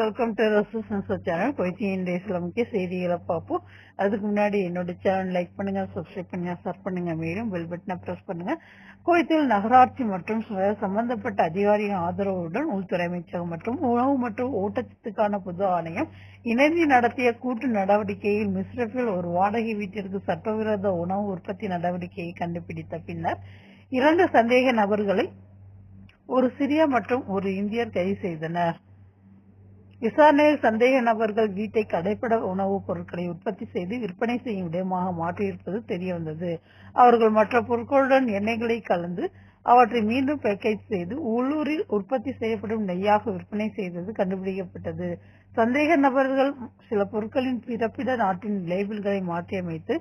Welcome to resistance channel. கொய்த்தி இண்டேஸ்ல முக்கிய செய்திகளை பார்ப்போம். அதுக்கு முன்னாடி என்னோட சேனல் லைக் பண்ணுங்க, சப்ஸ்கிரைப் பண்ணுங்க, ஷேர் பண்ணுங்க, மேலும் பெல் பட்டனை பிரஸ் பண்ணுங்க. குவைத்தில் நகராட்சி மற்றும் சம்பந்தப்பட்ட அதிகாரிகளின் ஆதரவுடன் உள்துறை அமைச்சகம் மற்றும் உணவு மற்றும் ஊட்டச்சத்துக்கான பொது ஆணையம் இணைந்து நடத்திய கூட்டு நடவடிக்கையில் மிஸ்ரஃபில் ஒரு வாடகை வீட்டிற்கு சட்டவிரோத உணவு உற்பத்தி நடவடிக்கையை கண்டுபிடித்த பின்னர் 2 சந்தேக நபர்களை ஒரு சிரிய மற்றும் ஒரு இந்தியர் கைது செய்தனர். விசாரணையில் சந்தேக நபர்கள் வீட்டை கடைப்பட உணவுப் பொருட்களை உற்பத்தி செய்து விற்பனை செய்யும் இடமாக மாற்றியிருப்பது தெரியவந்தது. அவர்கள் மற்ற பொருட்களுடன் எண்ணெய்களை கலந்து அவற்றை மீண்டும் பேக்கேஜ் செய்து உள்ளூரில் உற்பத்தி செய்யப்படும் நெய்யாக விற்பனை செய்தது கண்டுபிடிக்கப்பட்டது. சந்தேக நபர்கள் சில பொருட்களின் பிறப்பிட நாட்டின் லேபிள்களை மாற்றியமைத்து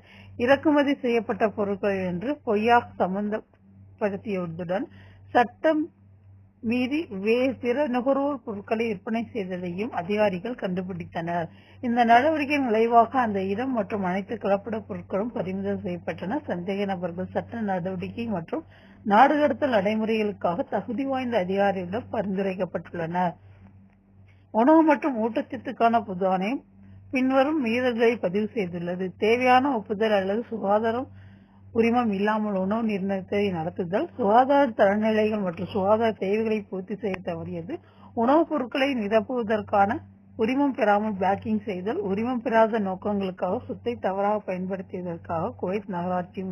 இறக்குமதி செய்யப்பட்ட பொருட்கள் என்று பொய்யாக சம்பந்தப்படுத்தியதுடன் சட்டம் மீறி பிற நுகர்வோர் பொருட்களை விற்பனை செய்ததையும் அதிகாரிகள் கண்டுபிடித்தனர். இந்த நடவடிக்கையின் விளைவாக அந்த இடம் மற்றும் அனைத்து கலப்பட பொருட்களும் பறிமுதல் செய்யப்பட்டன. சந்தேக நபர்கள் சட்ட நடவடிக்கை மற்றும் நாடு கடத்தல் நடைமுறைகளுக்காக தகுதி வாய்ந்த அதிகாரிகளிடம் பரிந்துரைக்கப்பட்டுள்ளனர். உணவு மற்றும் ஊட்டச்சத்துக்கான பொது ஆணையம் பின்வரும் மீறல்களை பதிவு செய்துள்ளது. தேவையான ஒப்புதல் அல்லது சுகாதாரம் உரிமம் இல்லாமல் உணவு நிர்ணயத்தை நடத்துதல், சுகாதார தரநிலைகள் மற்றும் சுகாதார தேவைகளை பூர்த்தி செய்ய தவறியது, உணவுப் பொருட்களை நிரப்புவதற்கான உரிமம் பெறாமல் பேக்கிங் செய்தல், உரிமம் பெறாத நோக்கங்களுக்காக சொத்தை தவறாக பயன்படுத்தியதற்காக குவைத் நகராட்சி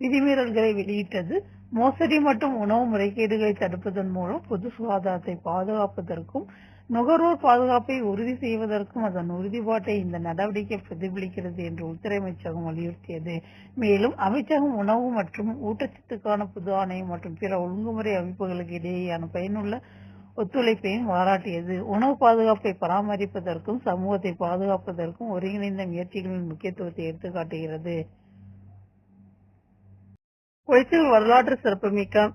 விதிமீறல்களை வெளியிட்டது, மோசடி மற்றும் உணவு முறைகேடுகளை தடுப்பதன் மூலம் பொது சுகாதாரத்தை பாதுகாப்பதற்கும் நுகர்வோர் பாதுகாப்பை உறுதி செய்வதற்கும் அதன் உறுதிப்பாட்டை இந்த நடவடிக்கை பிரதிபலிக்கிறது என்று உள்துறை அமைச்சகம் வலியுறுத்தியது. மேலும் அமைச்சகம் உணவு மற்றும் ஊட்டச்சத்துக்கான பொது ஆணையம் மற்றும் பிற ஒழுங்குமுறை அமைப்புகளுக்கு இடையேயான பயனுள்ள ஒத்துழைப்பையும் பாராட்டியது. உணவு பாதுகாப்பை பராமரிப்பதற்கும் சமூகத்தை பாதுகாப்பதற்கும் ஒருங்கிணைந்த முயற்சிகளின் முக்கியத்துவத்தை எடுத்துக்காட்டுகிறது. குவைத்தில் வரலாற்று சிறப்புமிக்க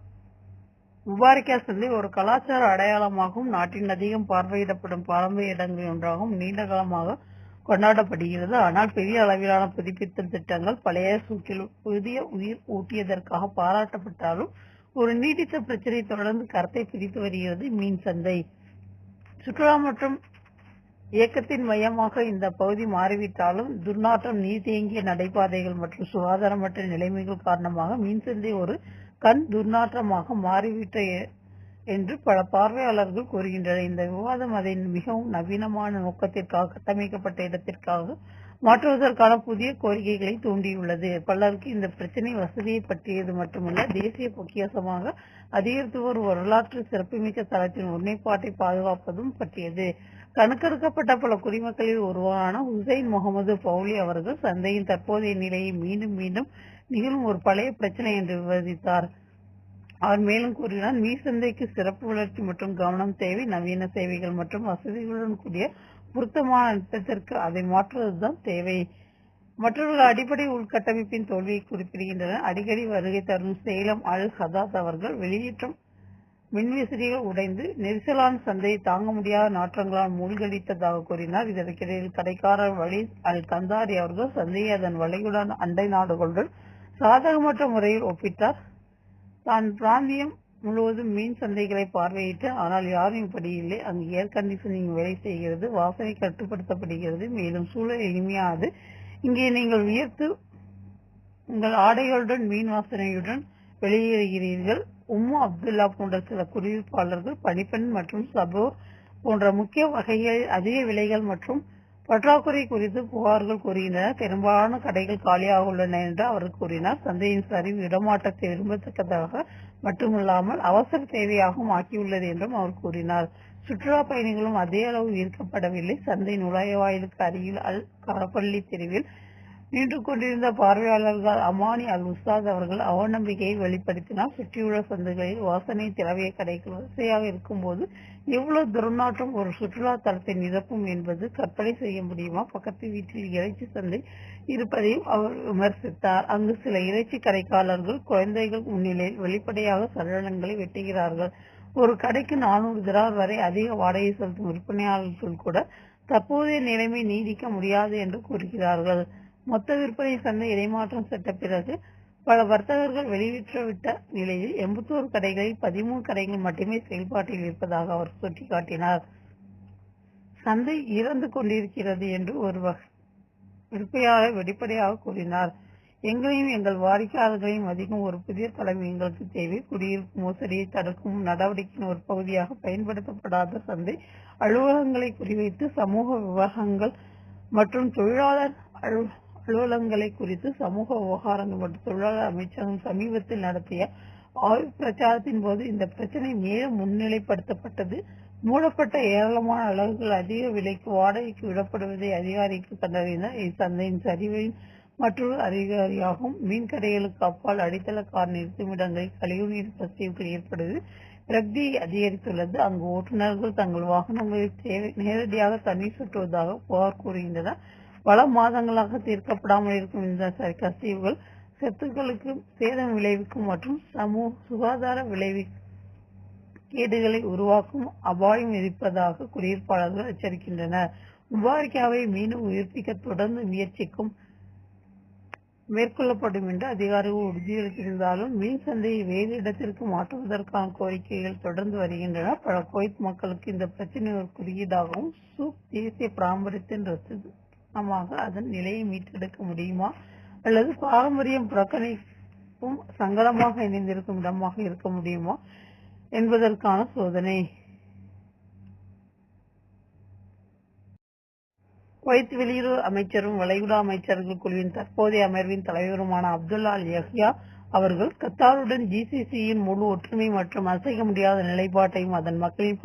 முபாரிக்கா சந்தை ஒரு கலாச்சார அடையாளமாகவும் நாட்டின் அதிகம் பார்வையிடப்படும் பாரம்பரிய இடங்களில் ஒன்றாகவும் நீண்ட காலமாக கொண்டாடப்படுகிறது. ஆனால் பெரிய அளவிலான புதுப்பித்தல் திட்டங்கள் பழைய சூட்டில் புதிய உயிர் ஊட்டியதற்காக பாராட்டப்பட்டாலும் ஒரு நீடித்த பிரச்சனை தொடர்ந்து கருத்தை பிரித்து வருகிறது. மீன் சந்தை சுற்றுலா மற்றும் இயக்கத்தின் மையமாக இந்த பகுதி மாறிவிட்டாலும் துர்நாற்றம், நீர் தேங்கிய நடைபாதைகள் மற்றும் சுகாதாரமற்ற நிலைமைகள் காரணமாக மீன் சந்தை ஒரு கண் துர்நாற்றமாக மாறிவிட்ட என்று பல பார்வையாளர்கள் கூறுகின்றனர். இந்த விவாதம் அதை மிகவும் நவீனமான நோக்கத்திற்காக கட்டமைக்கப்பட்ட இடத்திற்காக மாற்றுவதற்கான புதிய கோரிக்கைகளை தூண்டியுள்ளது. பலருக்கு இந்த பிரச்சனை வசதியை பற்றியது மட்டுமல்ல, தேசிய பொக்கிஷமாக அதிகரித்து வரும் வரலாற்று சிறப்புமிக்க தளத்தின் ஒருமைப்பாட்டை பாதுகாப்பதும் பற்றியது. கணக்கெடுக்கப்பட்ட பல குடிமக்களில் ஒருவரான ஹுசைன் முகமது பவுலி அவர்கள் சந்தையின் தற்போதைய நிலையை மீண்டும் மீண்டும் நிகழும் ஒரு பழைய பிரச்சனை என்று விவாதித்தார். அவர் மேலும் கூறினார், மீன் சந்தைக்கு சிறப்பு வளர்ச்சி மற்றும் கவனம் தேவை. நவீன சேவைகள் மற்றும் வசதிகளுடன் கூடிய பொருத்தமான திட்டத்திற்கு அதை மாற்றுவதுதான் தேவை. மற்றவர்கள் அடிப்படை உள்கட்டமைப்பின் தோல்வியை குறிப்பிடுகின்றனர். அடிக்கடி வருகை தரும் சேலம் அல் ஹதாத் அவர்கள் வெளியேற்றும் மின்விசிறிகள் உடைந்து நெரிசலான சந்தையை தாங்க முடியாத நாற்றங்களால் மூழ்கடித்ததாக கூறினார். இதற்கிடையில் கடைக்காரர் வலீத் அல் கந்தாரி அவர்கள் சந்தையை அதன் வளைகுடான அண்டை நாடுகளுடன் சாதகமற்ற முறையில் ஒப்பிட்டார். தான் பிராந்தியம் முழுவதும் மீன் சந்தைகளை பார்வையிட்டார். ஆனால் யாரும் இப்படி இல்லை. அங்கு ஏர் கண்டிஷனிங் வேலை செய்கிறது, வாசனை கட்டுப்படுத்தப்படுகிறது, மேலும் சூழல் இனிமையானது. இங்கே நீங்கள் வியர்த்து உங்கள் ஆடைகளுடன் மீன் வாசனையுடன் வெளியேறுகிறீர்கள். உம்மு அப்துல்லா போன்ற சில குடியிருப்பாளர்கள் பனிப்பெண் மற்றும் சபோர் போன்ற முக்கிய வகைகளில் அதிக விலைகள் மற்றும் பற்றாக்குறை குறித்து புகார்கள் கூறுகின்றனர். பெரும்பாலான கடைகள் காலியாக உள்ளன என்று அவர் கூறினார். சந்தையின் சரிவு இடமாற்றத்தை விரும்பத்தக்கதாக மட்டுமல்லாமல் அவசர தேவையாகவும் ஆக்கியுள்ளது என்றும் அவர் கூறினார். சுற்றுலா பயணிகளும் அதே அளவு ஈர்க்கப்படவில்லை. சந்தை நுழைவாயிலுக்கு அருகில் அல் கரப்பள்ளி தெருவில் நின்று கொண்டிருந்த பார்வையாளர்கள் அமானி அல் உஸ்தாத் அவர்கள் அவநம்பிக்கையை வெளிப்படுத்தினார். சுற்றியுள்ள சந்தைகளில் வாசனை திரவிய கடைகள் வரிசையாக இருக்கும்போது எவ்வளவு துர்நாற்றம் ஒரு சுற்றுலா தலத்தை நிரப்பும் என்பது கற்பனை செய்ய முடியுமா? பக்கத்து வீட்டில் இறைச்சி சந்தை இருப்பதையும் அவர் விமர்சித்தார். அங்கு சில இறைச்சி கடைக்காரர்கள் குழந்தைகள் முன்னிலையில் வெளிப்படையாக சடலங்களை வெட்டுகிறார்கள். ஒரு கடைக்கு 400 திரார் வரை அதிக வாடகை செலுத்தும் விற்பனையாளர்கள் கூட தற்போதைய நிலைமை நீடிக்க முடியாது என்று கூறுகிறார்கள். மொத்த விற்பனை சந்தை இடைமாற்றம் சென்ற பிறகு பல வர்த்தகர்கள் வெளியேற்றவிட்ட நிலையில் 81 கடைகளில் 13 கடைகள் மட்டுமே செயல்பாட்டில் இருப்பதாக அவர் சுட்டிக்காட்டினார். சந்தை இறந்து கொண்டிருக்கிறது என்று ஒரு வெளிப்படையாக கூறினார். எங்களையும் எங்கள் வாடிக்கையாளர்களையும் அதிகம் ஒரு புதிய தலைமை எங்களுக்கு தேவை. குடியிருப்பு மோசடியை தடுக்கும் நடவடிக்கையின் ஒரு பகுதியாக பயன்படுத்தப்படாத சந்தை அலுவலகங்களை குறிவைத்து சமூக விவகாரங்கள் மற்றும் தொழிலாளர் அலுவலகங்களை குறித்து சமூக விவகாரங்கள் மற்றும் தொழிலாளர் அமைச்சகம் சமீபத்தில் நடத்திய ஆய்வு பிரச்சாரத்தின் போது இந்த பிரச்சனை மேலும் முன்னிலைப்படுத்தப்பட்டது. மூடப்பட்ட ஏராளமான அலகுகள் அதிக விலைக்கு வாடகைக்கு விடப்படுவதை அதிகாரிக்கு கண்டறிந்தார். இச்சந்தையின் சரிவின் மற்றொரு அதிகாரியாகும். மீன் கடைகளுக்கு அப்பால் அடித்தள கார் நிறுத்துமிடங்களில் கழிவுநீர் கசிவுகள் ஏற்படுவது விரக்தியை அதிகரித்துள்ளது. அங்கு ஓட்டுநர்கள் தங்கள் வாகனங்களில் நேரடியாக தண்ணீர் சுற்றுவதாக புகார் கூறுகின்றனர். பல மாதங்களாக தீர்க்கப்படாமல் இருக்கும் இந்த கசிவுகள் சொத்துக்களுக்கு சேதம் விளைவிக்கும் மற்றும் சுகாதார கேடுகளை உருவாக்கும் அபாயம் இருப்பதாக குடியிருப்பாளர்கள் எச்சரிக்கின்றனர். முபாரிக்காவை மீண்டும் உயிர்ப்பிக்க தொடர்ந்து முயற்சிக்கும் மேற்கொள்ளப்படும் என்று அதிகாரிகள் உறுதியளித்திருந்தாலும் மீன் சந்தையை வேறு இடத்திற்கு மாற்றுவதற்கான கோரிக்கைகள் தொடர்ந்து வருகின்றன. பல குவைத் மக்களுக்கு இந்த பிரச்சனை ஒரு குறியீடாகவும் சூப் தேசிய பாரம்பரியத்தின் ரசிதமாக அதன் நிலையை மீட்டெடுக்க முடியுமா அல்லது பாரம்பரியம் புறக்கணிப்பும் சங்கடமாக இணைந்திருக்கும் இடமாக இருக்க முடியுமா என்பதற்கான சோதனை. குவைத் வெளியுறவு அமைச்சரும் வளைகுடா அமைச்சர்கள் குழுவின் தற்போதைய அமர்வின் தலைவருமான அப்துல்லா அல் யஹ்யா அவர்கள் கத்தாருடன் GCCயின் முழு ஒற்றுமை மற்றும் அசைக்க முடியாத நிலைப்பாட்டையும் அதன் மக்களின்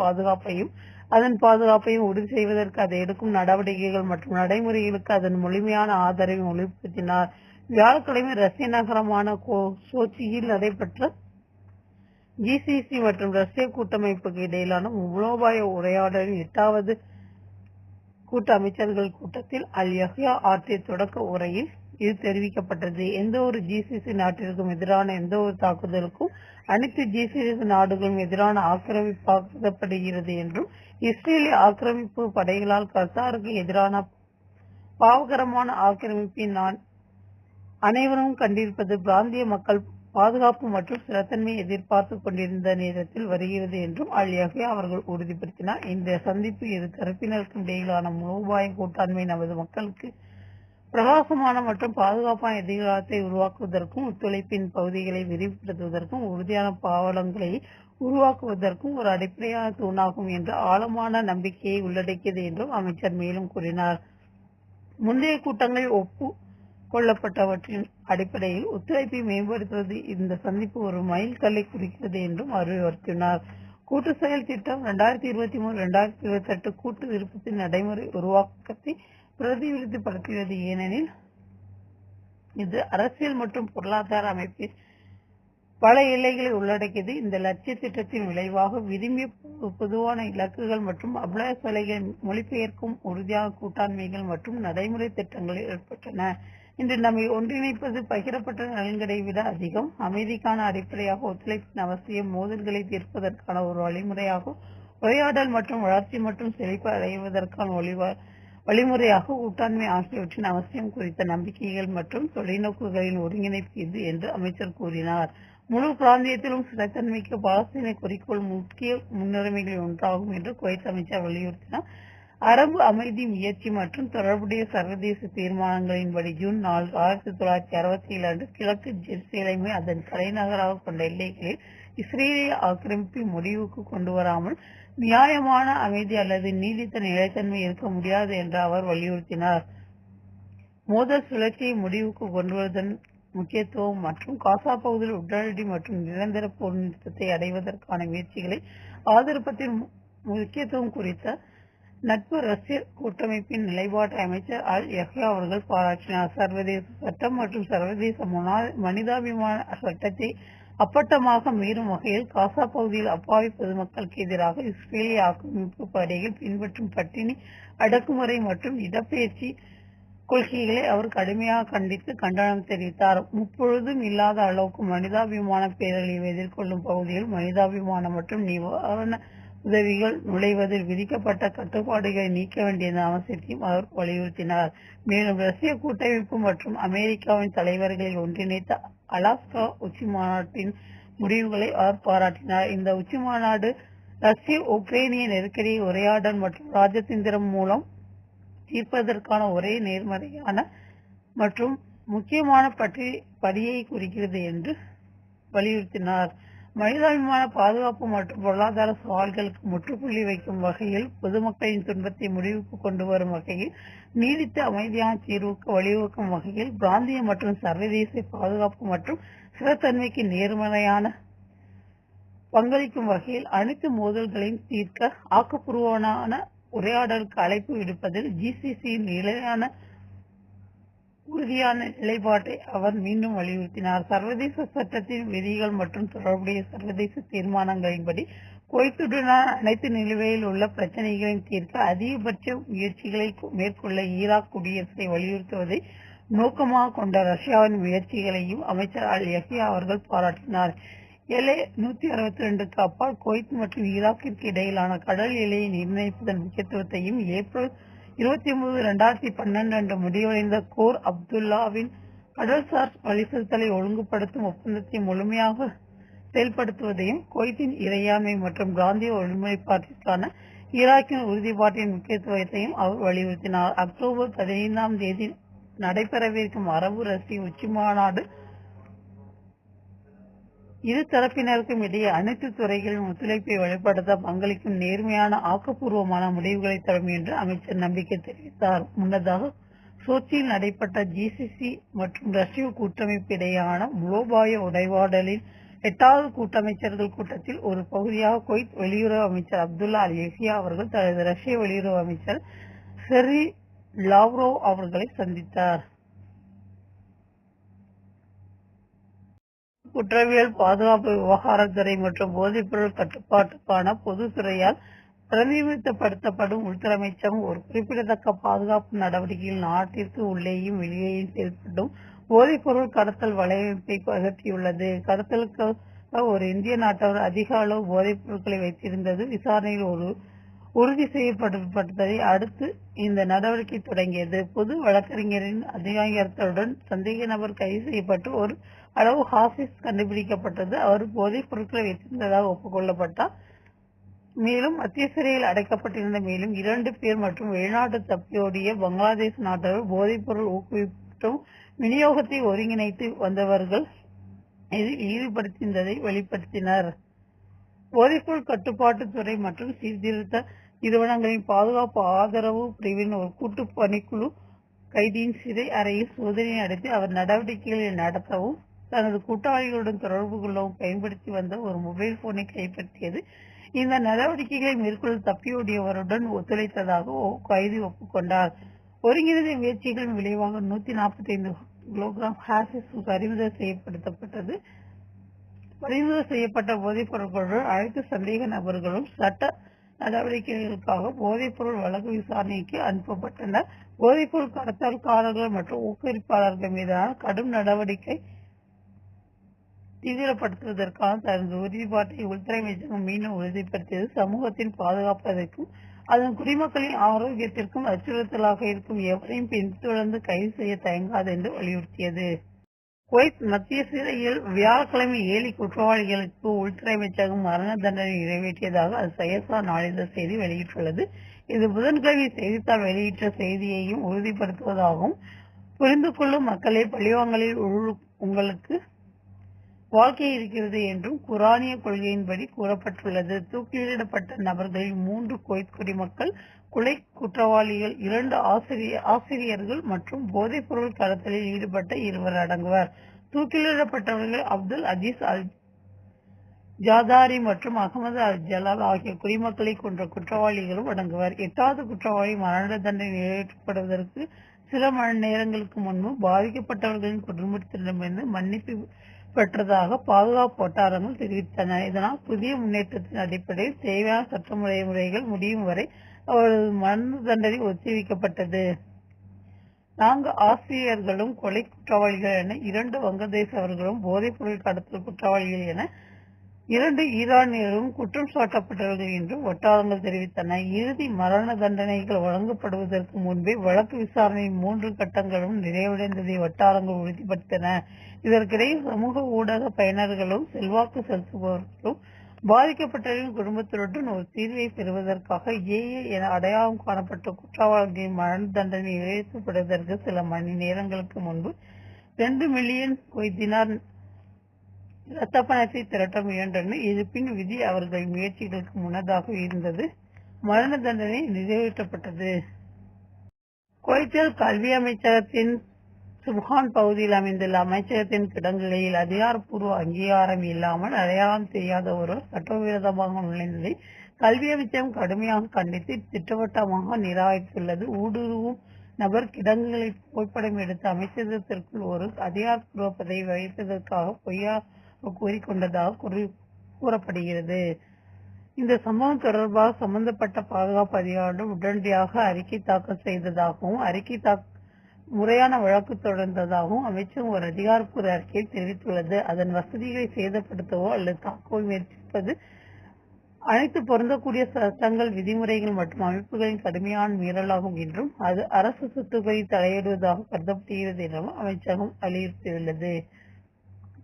பாதுகாப்பையும் உறுதி செய்வதற்கு அதை எடுக்கும் நடவடிக்கைகள் மற்றும் நடைமுறைகளுக்கு அதன் முழுமையான ஆதரவை வலியுறுத்தினார். வியாழக்கிழமை ரஷ்ய நகரமான சோச்சியில் நடைபெற்ற GCC மற்றும் ரஷ்ய கூட்டமைப்புக்கு இடையிலான மூலோபாய உரையாடலின் 8வது கூட்ட அமைச்சர்கள் கூட்டத்தில் அல் யஹ்யா ஆற்றிய தொடக்க உரையில் இது தெரிவிக்கப்பட்டது. எந்த ஒரு GCC நாட்டிற்கும் எதிரான எந்த ஒரு தாக்குதலுக்கும் அனைத்து GCC நாடுகளும் எதிரான ஆக்கிரமிப்பாக்கப்படுகிறது என்றும் இஸ்ரேலிய ஆக்கிரமிப்பு படைகளால் கத்தாருக்கு எதிரான பாவகரமான ஆக்கிரமிப்பை அனைவரும் கண்டிருப்பது பிராந்திய மக்கள் பாதுகாப்பு மற்றும் ஸ்திரத்தன்மையை எதிர்பார்த்து கொண்டிருந்த நேரத்தில் வருகிறது என்றும் அல் யஹ்யா அவர்கள் உறுதிப்படுத்தினார். இந்த சந்திப்பு இரு தரப்பினருக்கும் இடையிலான மூலோபாய கூட்டாண்மை நமது மக்களுக்கு பிரகாசமான மற்றும் பாதுகாப்பான எதிர்காலத்தை உருவாக்குவதற்கும் ஒத்துழைப்பின் பகுதிகளை விரிவுபடுத்துவதற்கும் உறுதியான பாவலங்களை உருவாக்குவதற்கும் ஒரு அடிப்படையான தூணாகும் என்ற ஆழமான நம்பிக்கையை உள்ளடக்கியது என்றும் அமைச்சர் மேலும் கூறினார். முந்தைய கூட்டங்களில் கொள்ளப்பட்டவற்றின் அடிப்படையில் ஒத்துழைப்பை மேம்படுத்துவது இந்த சந்திப்பு ஒரு மைல் கல்லை குறிக்கிறது என்றும் அறிவுறுத்தினார். கூட்டு செயல் திட்டம் 2023-2028 கூட்டு விருப்பத்தின் நடைமுறை உருவாக்கத்தை பிரதிநிதிப்படுத்துகிறது. ஏனெனில் இது அரசியல் மற்றும் பொருளாதார அமைப்பில் பல எல்லைகளை உள்ளடக்கியது. இந்த லட்சிய திட்டத்தின் விளைவாக விரும்பிய பொதுவான இலக்குகள் மற்றும் அபலாய சலுகைகள் மொழிபெயர்க்கும் உறுதியான கூட்டாண்மைகள் மற்றும் நடைமுறை திட்டங்கள் ஏற்பட்டன. இன்று நம்மை ஒன்றிணைப்பது பகிரப்பட்ட நலன்களை விட அதிகம். அமைதிக்கான அடிப்படையாக ஒத்துழைப்பின் அவசியம் மோதல்களை தீர்ப்பதற்கான ஒரு வழிமுறையாகும். உரையாடல் மற்றும் வளர்ச்சி மற்றும் செழிப்பு அடைவதற்கான வழிமுறையாக கூட்டாண்மை ஆகியவற்றின் அவசியம் குறித்த நம்பிக்கைகள் மற்றும் தொலைநோக்குகளின் ஒருங்கிணைப்பு இது என்று அமைச்சர் கூறினார். முழு பிராந்தியத்திலும் ஸ்திரத்தன்மைக்கு பாலஸ்தீன குறிக்கோள் முக்கிய முன்னுரிமைகளில் ஒன்றாகும் என்று குவைத் அமைச்சர் வலியுறுத்தினார். அரபு அமைதி முயற்சி மற்றும் தொடர்புடைய சர்வதேச தீர்மானங்களின்படி ஜூன் 4, 1967 அன்று கிழக்கு ஜெருசலேமை அதன் தலைநகராக கொண்ட எல்லைகளில் இஸ்ரேலிய ஆக்கிரமிப்பை முடிவுக்கு கொண்டு வராமல் நியாயமான அமைதி அல்லது நீடித்த நிலைத்தன்மை இருக்க முடியாது என்று அவர் வலியுறுத்தினார். மோதல் சுழற்சியை முடிவுக்கு கொண்டு வருவதன் முக்கியத்துவம் மற்றும் காசா பகுதியில் உடனடி மற்றும் நிரந்தர போர் நிறுத்தத்தை அடைவதற்கான முயற்சிகளை ஆதரிப்பதின் முக்கியத்துவம் குறித்த நட்பு ரஷ்ய கூட்டமைப்பின் நிலைப்பாட்டை அமைச்சர் அல் யஹ்யா அவர்கள் பாராட்டினார். சர்வதேச சட்டம் மற்றும் சர்வதேச மனிதாபிமான சட்டத்தை அப்பட்டமாக மீறும் வகையில் காசா பகுதியில் அப்பாவி பொதுமக்களுக்கு எதிராக இஸ்ரேலிய ஆக்கிரமிப்பு படைகள் பின்பற்றும் பட்டினி அடக்குமுறை மற்றும் இடப்பெயர்ச்சி கொள்கைகளை அவர் கடுமையாக கண்டித்து கண்டனம் தெரிவித்தார். முப்பொழுதும் இல்லாத அளவுக்கு மனிதாபிமான பேரழிவை எதிர்கொள்ளும் பகுதியில் மனிதாபிமான மற்றும் நிவாரண உதவிகள் நுழைவதில் விதிக்கப்பட்ட கட்டுப்பாடுகளை நீக்க வேண்டியதன் அவசியத்தையும் அவர் வலியுறுத்தினார். மேலும் ரஷ்ய கூட்டமைப்பு மற்றும் அமெரிக்காவின் தலைவர்களை ஒன்றிணைத்த அலாஸ்கா உச்சி மாநாட்டின் முடிவுகளை அவர் பாராட்டினார். இந்த உச்சி மாநாடு ரஷ்ய உக்ரைனிய நெருக்கடியை உரையாடல் மற்றும் ராஜதந்திரம் மூலம் தீர்ப்பதற்கான ஒரே நேர்மறையான மற்றும் முக்கியமான படியை குறிக்கிறது என்று வலியுறுத்தினார். மனிதாபிமான பாதுகாப்பு மற்றும் பொருளாதார சவால்களுக்கு முற்றுப்புள்ளி வைக்கும் வகையில், பொதுமக்களின் துன்பத்தை முடிவுக்கு கொண்டு வரும் வகையில், நீடித்த அமைதியான தீர்வுக்கு வழிவகுக்கும் வகையில், பிராந்திய மற்றும் சர்வதேச பாதுகாப்பு மற்றும் ஸ்திரத்தன்மைக்கு நேர்மறையான பங்களிக்கும் வகையில் அனைத்து மோதல்களையும் தீர்க்க ஆக்கப்பூர்வமான உரையாடலுக்கு அழைப்பு விடுப்பதில் GCCயின் நிலையான உறுதியான நிலைப்பாட்டை அவர் மீண்டும் வலியுறுத்தினார். சர்வதேச சட்டத்தின் விதிகள் மற்றும் தொடர்புடைய சர்வதேச தீர்மானங்களின்படி குவைத்துடனான அனைத்து நிலுவையில் உள்ள பிரச்சனைகளையும் தீர்க்க அதிகபட்ச முயற்சிகளை மேற்கொள்ள ஈராக் குடியரசை வலியுறுத்துவதை நோக்கமாக கொண்ட ரஷ்யாவின் முயற்சிகளையும் அமைச்சர் அல் யஹ்யா அவர்கள் பாராட்டினார். LA 162க்கு அப்பால் குவைத் மற்றும் ஈராக்கிற்கு இடையிலான கடல் எல்லையை நிர்ணயிப்பதன் முக்கியத்துவத்தையும் ஏப்ரல் 29, 2012 அன்று முடிவடைந்த கோர் அப்துல்லாவின் கடல்சார் வழிசெலுத்தலை ஒழுங்குபடுத்தும் ஒப்பந்தத்தை முழுமையாக செயல்படுத்துவதையும், குவைத்தின் இறையாண்மை மற்றும் பிராந்திய ஒருமைப்பாட்டிற்கான ஈராக்கின் உறுதிப்பாட்டின் முக்கியத்துவத்தையும் அவர் வலியுறுத்தினார். அக்டோபர் 15ஆம் தேதி நடைபெறவிருக்கும் அரபு ரஷ்ய உச்சிமாநாடு இரு தரப்பினருக்கும் இடையே அனைத்து துறைகளிலும் ஒத்துழைப்பை வெளிப்படுத்த பங்களிக்கும் நேர்மையான ஆக்கப்பூர்வமான முடிவுகளை தரும் என்று அமைச்சர் நம்பிக்கை தெரிவித்தார். முன்னதாக சோச்சியில் நடைபெற்ற GCC மற்றும் ரஷ்ய கூட்டமைப்பு இடையேயான மூலோபாய உரையாடலின் 8வது கூட்டமைச்சர்கள் கூட்டத்தில் ஒரு பகுதியாக குவைத் வெளியுறவு அமைச்சர் அப்துல்லா அல் யஹ்யா அவர்கள் தனது ரஷ்ய வெளியுறவு அமைச்சர் செர்ரி லாவ்ரோவ் அவர்களை சந்தித்தார். குற்றவியல், பாதுகாப்பு விவகாரத்துறை மற்றும் போதைப்பொருள் கட்டுப்பாட்டுக்கான பொதுத்துறையால் பிரதிநிதித்துவப்படுத்தப்படும் உள்துறை அமைச்சகம் ஒரு குறிப்பிடத்தக்க பாதுகாப்பு நடவடிக்கையில் நாட்டிற்கு உள்ளேயும் வெளியேயும் செயல்படும் போதைப்பொருள் கடத்தல் வலையமைப்பை அகற்றியுள்ளது. கடத்தலுக்காக ஒரு இந்திய நாட்டவர் அதிக அளவு போதைப் பொருட்களை வைத்திருந்தது விசாரணையில் உறுதி செய்யப்பட்டதை அடுத்து இந்த நடவடிக்கை தொடங்கியது. பொது வழக்கறிஞரின் அதிகாரத்துடன் சந்தேக நபர் கைது செய்யப்பட்டு ஒரு அளவு ஹாசிஸ் கண்டுபிடிக்கப்பட்டது. அவர் போதைப் பொருட்களை வைத்திருந்ததாக ஒப்புக்கொள்ளப்பட்டார். மேலும் மத்திய சிறையில் அடைக்கப்பட்டிருந்த மேலும் 2 பேர் மற்றும் வெளிநாட்டு தப்பியோடிய பங்களாதேஷ் நாட்டவர் போதைப் பொருள் ஊக்குவிப்பும் விநியோகத்தை ஒருங்கிணைத்து வந்தவர்கள் இதில் ஈடுபடுத்தியிருந்ததை வெளிப்படுத்தினர். போதைப்பொருள் கட்டுப்பாட்டுத்துறை மற்றும் சீர்திருத்த நிறுவனங்களின் பாதுகாப்பு ஆதரவு பிரிவின் ஒரு கூட்டு பணிக்குழு கைதியின் சிறை அறையில் சோதனை நடத்தி அவர் நடவடிக்கைகளை நடத்தவும் தனது கூட்டாளிகளுடன் தொடர்பு கொள்ளவும் பயன்படுத்தி வந்த ஒரு மொபைல் போனை கைப்பற்றியது. இந்த நடவடிக்கைகளை மேற்கொள்ள தப்பியோடியவருடன் ஒத்துழைத்ததாக கைதி ஒப்புக்கொண்டார். ஒருங்கிணைந்த முயற்சிகளின் விளைவாக 145 கிலோகிராம் ஹாசிஸ் பறிமுதல் செய்யப்பட்டது. பறிமுதல் செய்யப்பட்ட போதைப் பொருட்களுடன் அனைத்து சந்தேக நபர்களும் சட்ட நடவடிக்கைகளுக்காக போதைப்பொருள் வழக்கு விசாரணைக்கு அனுப்பப்பட்டனர். போதைப்பொருள் கடத்தல்காரர்கள் மற்றும் ஊக்குவிப்பாளர்கள் மீதான கடும் நடவடிக்கை தீவிரப்படுத்துவதற்கான தனது உறுதிப்பாட்டை உள்துறை அமைச்சகம் மீண்டும் உறுதிப்படுத்தியது. சமூகத்தின் பாதுகாப்பதற்கும் அதன் குடிமக்களின் ஆரோக்கியத்திற்கும் அச்சுறுத்தலாக இருக்கும் எவரையும் பின்தொடர்ந்து கைது செய்ய தயங்காது என்று வலியுறுத்தியது. குவைத் மத்திய சிறையில் வியாழக்கிழமை 7 குற்றவாளிகளுக்கு உள்துறை அமைச்சகம் மரண தண்டனை நிறைவேற்றியதாக அது சயசா நாளிதழ் செய்தி வெளியிட்டுள்ளது. இது புதன்கிழமை செய்தித்தாள் வெளியிட்ட செய்தியையும் உறுதிப்படுத்துவதாகவும், புரிந்து கொள்ளும் மக்களே, பழிவாங்கலில் உங்களுக்கு வாழ்க்கை இருக்கிறது என்றும் குரானிய கொள்கையின்படி கூறப்பட்டுள்ளது. தூக்கிலிடப்பட்ட நபர்களில் 3 குவைத் குடிமக்கள், கொலை குற்றவாளிகள் 2 ஆசிரியர்கள் மற்றும் போதைப் பொருள் கடத்தலில் ஈடுபட்ட 2 அடங்குவர். தூக்கிலிடப்பட்டவர்கள் அப்துல் அஜீஸ் அல் ஜாதாரி மற்றும் அகமது அல் ஜலால் ஆகிய குடிமக்களை கொன்ற குற்றவாளிகளும் அடங்குவர். 8வது குற்றவாளி மரண தண்டனை நிறைவேற்றப்படுவதற்கு சில மணி நேரங்களுக்கு முன்பு பாதிக்கப்பட்டவர்களின் குடும்பத்திடமிருந்து மன்னிப்பு பெற்றதாக பாதுகாப்பு வட்டாரங்கள் தெரிவித்தன. இதனால் புதிய முன்னேற்றத்தின் அடிப்படையில் தேவையான சட்ட முறைகள் முடியும் வரை அவரது மரண தண்டனை ஒத்திவைக்கப்பட்டது. 4 ஆசிரியர்களும் கொலை குற்றவாளிகள் என 2 வங்கதேசவர்களும், போதைப் பொருள் கடத்தல் குற்றவாளிகள் என 2 ஈரானியரும் குற்றம் சாட்டப்பட்டவர்கள் என்றும் வட்டாரங்கள் தெரிவித்தன. இறுதி மரண தண்டனைகள் வழங்கப்படுவதற்கு முன்பே வழக்கு விசாரணையின் 3 கட்டங்களும் நிறைவடைந்ததை வட்டாரங்கள் உறுதிப்படுத்தின. இதற்கிடையில் சமூக ஊடக பயனர்களும் செல்வாக்கு செலுத்துபவர்களும் பாதிக்கப்பட்டவரின் குடும்பத்தினருடன் ஒரு தீர்வை பெறுவதற்காக ஏஏ என அடையாளம் காணப்பட்ட குற்றவாளிகளின் மரண தண்டனை நிறைவேற்றப்படுவதற்கு சில மணி நேரங்களுக்கு முன்பு 2 மில்லியன் குவைத் தினார் இரத்த பணத்தை திரட்ட முயன்றனர். இருப்பின் விதி அவர்களின் முயற்சிகளுக்கு முன்னதாக இருந்தது. மரண தண்டனை நிறைவேற்றப்பட்டது. குவைத்தில் கல்வி அமைச்சகத்தின் சுப்ஹான் பகுதியில் அமைந்துள்ள அமைச்சகத்தின் கிடங்குகளில் அதிகாரப்பூர்வ அங்கீகாரம் இல்லாமல் அடையாளம் தெரியாத ஒருவர் சட்டவிரோதமாக நுழைந்ததை கல்வி அமைச்சகம் கடுமையாக கண்டித்து திட்டவட்டமாக நிராகரித்துள்ளது. ஊடுருவும் நபர் கிடங்குகளை புகைப்படம் எடுத்து அமைச்சகத்திற்குள் ஒரு அதிகாரப்பூர்வ பதவி வகிப்பதற்காக பொய்யாக கூறிக்கொண்டதாக கூறப்படுகிறது. இந்த சம்பவம் தொடர்பாக சம்பந்தப்பட்ட பாதுகாப்பு அதிகாரிகள் உடனடியாக அறிக்கை தாக்கல் செய்ததாகவும் முறையான வழக்கு தொடர்ந்ததாகவும் அமைச்சகம் ஒரு அதிகாரப்பூர்வ அறிக்கையில் தெரிவித்துள்ளது. அதன் வசதிகளை சேதப்படுத்தவோ அல்லது தாக்கவோ முயற்சிப்பது அனைத்து பொருந்தக்கூடிய சட்டங்கள், விதிமுறைகள் மற்றும் அமைப்புகளின் கடுமையான மீறலாகும் என்றும் அது அரசு சொத்துக்களில் தலையிடுவதாக கருதப்படுகிறது எனவும் அமைச்சகம் வலியுறுத்தியுள்ளது.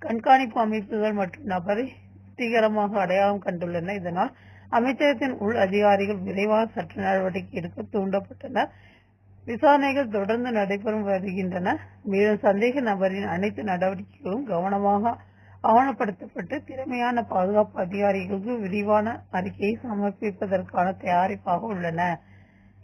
கண்காணிப்பு அமைப்புகள் மற்றும் நபரை வெற்றிகரமாக அடையாளம் கண்டுள்ளன. இதனால் அமைச்சகத்தின் உள் அதிகாரிகள் விரைவாக சட்ட நடவடிக்கை எடுக்க தூண்டப்பட்டனர். விசாரணைகள் தொடர்ந்து நடைபெறும் வருகின்றன. மேலும் சந்தேக நபரின் அனைத்து நடவடிக்கைகளும் கவனமாக ஆவணப்படுத்தப்பட்டு திறமையான பாதுகாப்பு அதிகாரிகளுக்கு விரிவான அறிக்கையை சமர்ப்பிப்பதற்கான தயாரிப்பாக உள்ளன.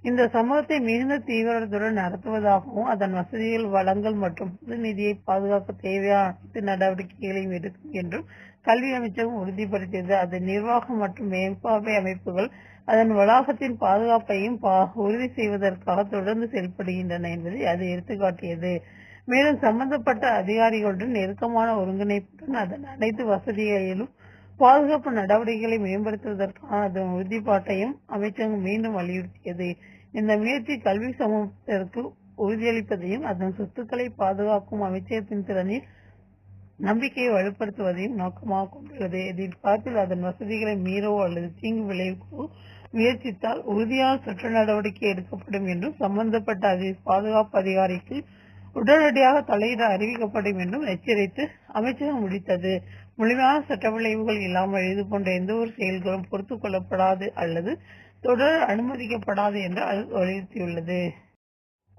இந்த சம்பவத்தை மிகுந்த தீவிரத்துடன் நடத்துவதாகவும் அதன் வசதிகள், வளங்கள் மற்றும் பொது நிதியை பாதுகாக்க தேவையான அனைத்து நடவடிக்கைகளையும் எடுக்கும் என்றும் கல்வி அமைச்சகம் உறுதிப்படுத்தியது. அதன் நிர்வாகம் மற்றும் மேற்பார்வை அமைப்புகள் அதன் வளாகத்தின் பாதுகாப்பையும் உறுதி செய்வதற்காக தொடர்ந்து செயல்படுகின்றன என்பதை அது எடுத்துக்காட்டியது. மேலும் சம்பந்தப்பட்ட அதிகாரிகளுடன் நெருக்கமான ஒருங்கிணைப்புடன் அதன் அனைத்து வசதிகளிலும் பாதுகாப்பு நடவடிக்கைகளை மேம்படுத்துவதற்கான அதன் உறுதிப்பாட்டையும் அமைச்சகம் மீண்டும் வலியுறுத்தியது. இந்த முயற்சி கல்வி சமூகத்திற்கு உறுதியளிப்பதையும் அதன் சொத்துக்களை பாதுகாக்கும் அமைச்சகத்தின் திறனில் நம்பிக்கையை வலுப்படுத்துவதையும் நோக்கமாக கொண்டுள்ளது. எதிர்காலத்தில் அதன் வசதிகளை மீறவோ அல்லது தீங்கு விளைவிக்கவோ முயற்சித்தால் உறுதியான சட்ட நடவடிக்கை எடுக்கப்படும் என்றும் சம்பந்தப்பட்ட பாதுகாப்பு அதிகாரிக்கு உடனடியாக தலையிட அறிவிக்கப்படும் என்றும் எச்சரித்து அமைச்சகம் முடித்தது. முழுமையான சட்ட விளைவுகள் இல்லாமல் இது போன்ற எந்த ஒரு செயல்களும் பொறுத்துக் கொள்ளப்படாது அல்லது தொடர அனுமதிக்கப்படாது என்று அது வலியுறுத்தியுள்ளது.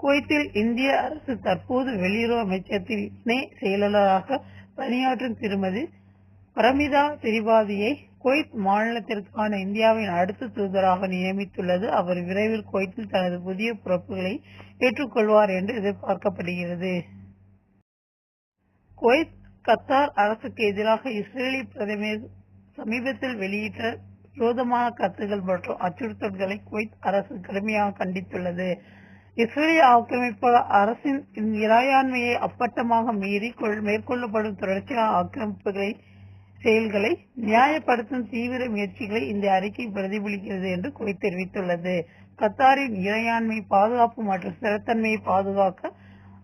குவைத்தில் இந்திய அரசு தற்போது வெளியுறவு அமைச்சகத்தில் இணை செயலாளராக பணியாற்றும் திருமதி பரமிதா திரிபாதியை குவைத் மாநிலத்திற்கான இந்தியாவின் அடுத்த தூதராக நியமித்துள்ளது. அவர் விரைவில் குவைத்தில் தனது புதிய பொறுப்புகளை ஏற்றுக்கொள்வார் என்று எதிர்பார்க்கப்படுகிறது. குவைத் கத்தார் அரசுக்கு எதிராக இஸ்ரேலி பிரதமர் சமீபத்தில் வெளியிட்ட விரோதமான கருத்துக்கள் மற்றும் அச்சுறுத்தல்களை குவைத் அரசு கடுமையாக கண்டித்துள்ளது. இஸ்ரேலிய ஆக்கிரமிப்பாளர் அரசின் இறையாண்மையை அப்பட்டமாக மீறி மேற்கொள்ளப்படும் தொடர்ச்சியான ஆக்கிரமிப்புகளை செயல்களை நியாயப்படுத்தும் தீவிர முயற்சிகளை இந்த அறிக்கை பிரதிபலிக்கிறது என்று குவைத் தெரிவித்துள்ளது. கத்தாரின் இறையாண்மை, பாதுகாப்பு மற்றும் ஸ்திரத்தன்மையை பாதுகாக்க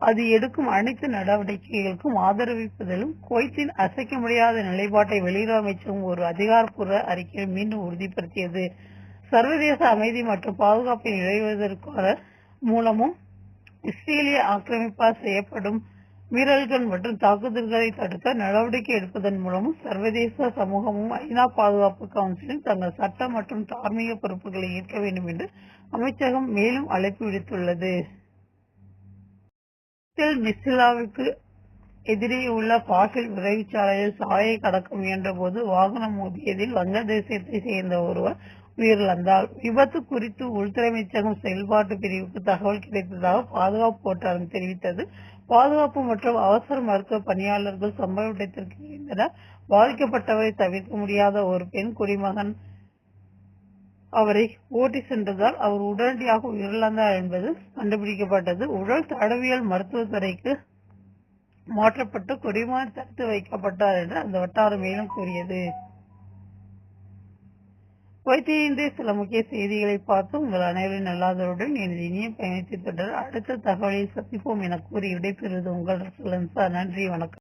அது எடுக்கும் அனைத்து நடவடிக்கைகளுக்கும் ஆதரவிப்பதிலும் குவைத்தின் அசைக்க முடியாத நிலைப்பாட்டை வெளியுறவு அமைச்சகம் ஒரு அதிகாரப்பூர்வ அறிக்கையில் மீண்டும் உறுதிப்படுத்தியது. சர்வதேச அமைதி மற்றும் பாதுகாப்பை நிலைவதற்கான மூலமும் இஸ்ரேலிய ஆக்கிரமிப்பால் செய்யப்படும் மீறல்கள் மற்றும் தாக்குதல்களை தடுக்க நடவடிக்கை எடுப்பதன் மூலமும் சர்வதேச சமூகமும் ஐநா பாதுகாப்பு கவுன்சிலும் தங்கள் சட்ட மற்றும் தார்மீக பொறுப்புகளை ஏற்க வேண்டும் என்று அமைச்சகம் மேலும் அழைப்பு விடுத்துள்ளது. மிஸ்லாவுக்கு எதிரே உள்ள பாசில் விரைவுச்சாலையில் சாலையை கடக்க முயன்ற போது வாகனம் மோதியதில் வங்கதேசத்தை சேர்ந்த ஒருவர் உயிரிழந்தார். விபத்து குறித்து உள்துறை அமைச்சகம் செயல்பாட்டு பிரிவுக்கு தகவல் கிடைத்ததாக பாதுகாப்பு வட்டாரம் தெரிவித்தது. பாதுகாப்பு மற்றும் அவசர மருத்துவ பணியாளர்கள் சம்பவ இடத்திற்கு இருந்தனர். பாதிக்கப்பட்டவரை தவிர்க்க முடியாத ஒரு பெண் குடிமகன் அவரை ஓட்டி சென்றதால் அவர் உடனடியாக உயிரிழந்தார் என்பது கண்டுபிடிக்கப்பட்டது. உடல் தடவியல் மருத்துவத்துறைக்கு மாற்றப்பட்டு குடிமகன் தடுத்து வைக்கப்பட்டார் என்று அந்த வட்டாரம் மேலும் கூறியது. குவைத்திலிருந்து சில முக்கிய செய்திகளை பார்த்து உங்கள் அனைவரின் நல்லாதருடன் எனது இனிய பயணத்தை தொடர அடுத்த தகவலில் சந்திப்போம் என கூறி விடைபெறுவது உங்கள் ரசூலன்சா. நன்றி, வணக்கம்.